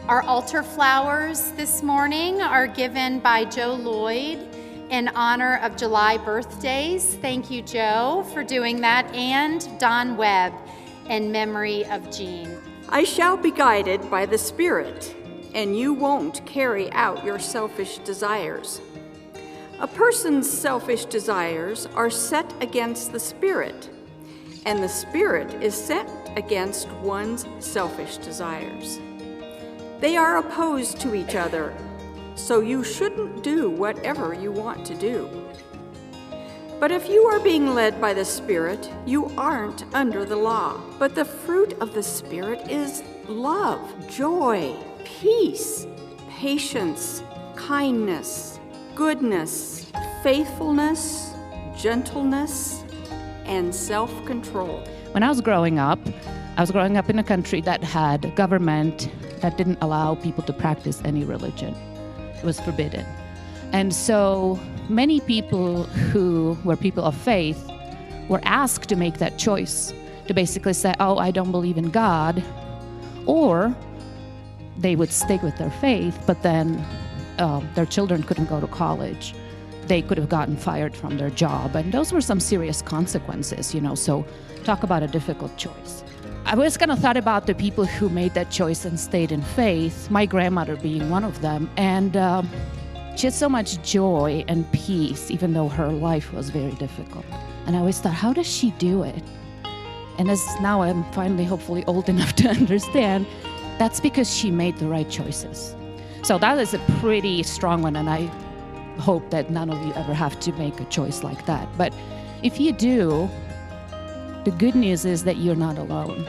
Our altar flowers this morning are given by Joe Lloyd in honor of July birthdays. Thank you, Joe, for doing that, and Don Webb in memory of Jean. I shall be guided by the Spirit, and you won't carry out your selfish desires. A person's selfish desires are set against the Spirit, and the Spirit is set against one's selfish desires. They are opposed to each other, so you shouldn't do whatever you want to do. But if you are being led by the Spirit, you aren't under the law. But the fruit of the Spirit is love, joy, peace, patience, kindness, goodness, faithfulness, gentleness, and self-control. When I was growing up in a country that had a government that didn't allow people to practice any religion. It was forbidden. And so many people who were people of faith were asked to make that choice, to basically say, oh, I don't believe in God, or they would stick with their faith, but then their children couldn't go to college. They could have gotten fired from their job, and those were some serious consequences, so talk about a difficult choice. I always kind of thought about the people who made that choice and stayed in faith, my grandmother being one of them, and she had so much joy and peace, even though her life was very difficult. And I always thought, how does she do it? And as now I'm finally, hopefully, old enough to understand, that's because she made the right choices. So that is a pretty strong one, and I hope that none of you ever have to make a choice like that. But if you do, the good news is that you're not alone.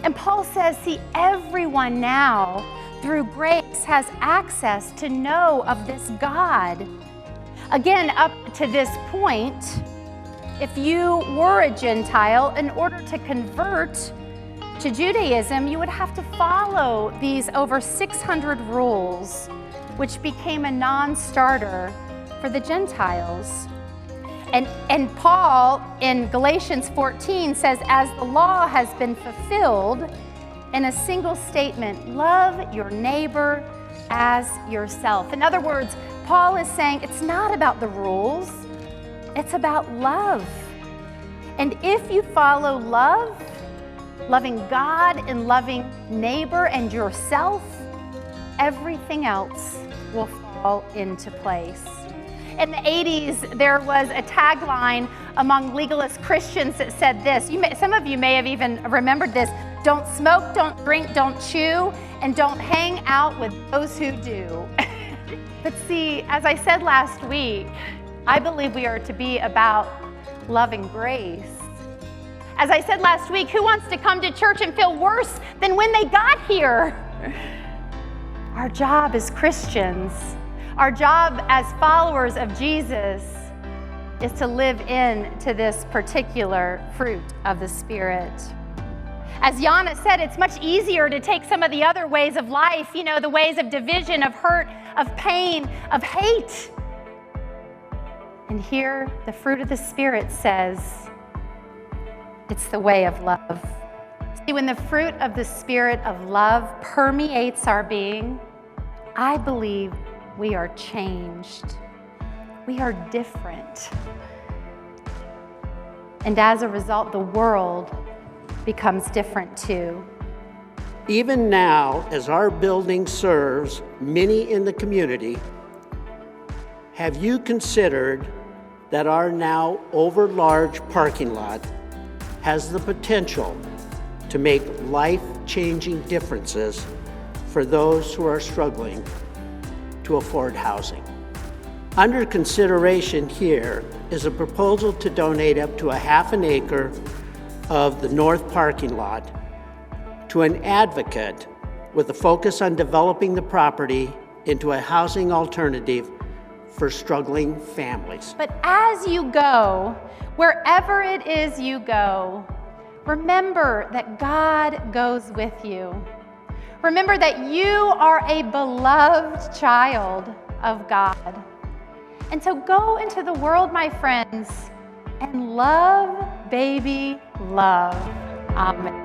And Paul says, see, everyone now, through grace, has access to know of this God. Again, up to this point, if you were a Gentile, in order to convert to Judaism, you would have to follow these over 600 rules, which became a non-starter for the Gentiles. And Paul in Galatians 14 says, as the law has been fulfilled in a single statement, love your neighbor as yourself. In other words, Paul is saying it's not about the rules, it's about love. And if you follow love, loving God and loving neighbor and yourself, everything else will fall into place. In the 80s, there was a tagline among legalist Christians that said this. Some of you may have even remembered this. Don't smoke, don't drink, don't chew, and don't hang out with those who do. But see, as I said last week, I believe we are to be about love and grace. As I said last week, who wants to come to church and feel worse than when they got here? Our job as Christians, our job as followers of Jesus, is to live into this particular fruit of the Spirit. As Jana said, it's much easier to take some of the other ways of life, the ways of division, of hurt, of pain, of hate. And here, the fruit of the Spirit says, it's the way of love. See, when the fruit of the Spirit of love permeates our being, I believe we are changed. We are different. And as a result, the world becomes different too. Even now, as our building serves many in the community, have you considered that our now over-large parking lot has the potential to make life-changing differences for those who are struggling to afford housing? Under consideration here is a proposal to donate up to a half an acre of the north parking lot to an advocate with a focus on developing the property into a housing alternative for struggling families. But as you go, wherever it is you go, remember that God goes with you. Remember that you are a beloved child of God. And so go into the world, my friends, and love, baby, love. Amen.